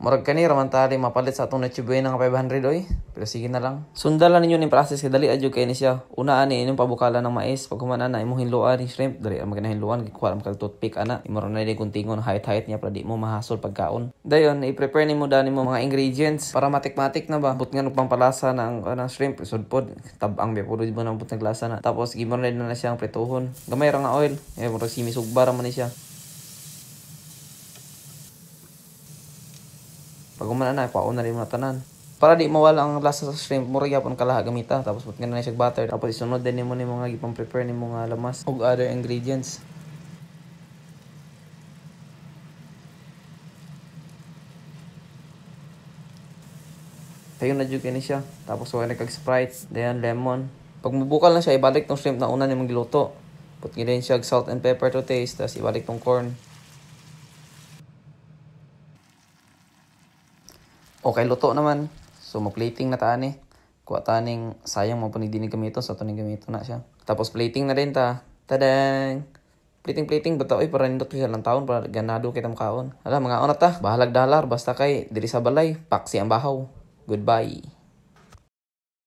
Murag kani raman tali mapalit sa atong Noche Buena nga 500 oy. Pero sige na lang. Sundalan ninyo ni process kay dali adyo kay ni siya. Una ani inyong pabukalan ng mais. Pag humana na imong hinluan ni shrimp, dali ang maganahinluan gikuha ang toothpick ana. Imo ra na di kuntingon height niya para di mo mahasol pagkaon. Dayon i-prepare nimo dani mo mga ingredients para matik-matik na ba. But nga pangpalasa ng shrimp sudpod. Tabang be puro mo nang butang lasa na. Tapos gimon na siyang prituhon. Gamay ra nga oil. Murag simisugba ra man ni siya. Pag umana na, pauna rin mo na tanan. Para di mawala ang lasa sa shrimp, mura yapon kalaha gamita. Tapos put nga na siya butter. Tapos isunod din mo ni mga ipang prepare ni mga lamas ug other ingredients. Tayo na jud ni siya. Tapos wala kag Sprite, then lemon. Pag mabukal na siya, ibalik tong shrimp na una ni mong giluto. Put nga din siya salt and pepper to taste, tapos ibalik tong corn. Okay, luto naman. So, ma-plating na taan eh. Kuha taning sayang mo panigdinig gamito. So, taning gamito na siya. Tapos, plating na rin ta. Tadang! Plating. Bata, para nindot ko siya lang taon para ganado kita makaon. Hala, mga onat ta. Bahalag dalar. Basta kay, diri sa balay. Paksi ang bahaw. Goodbye.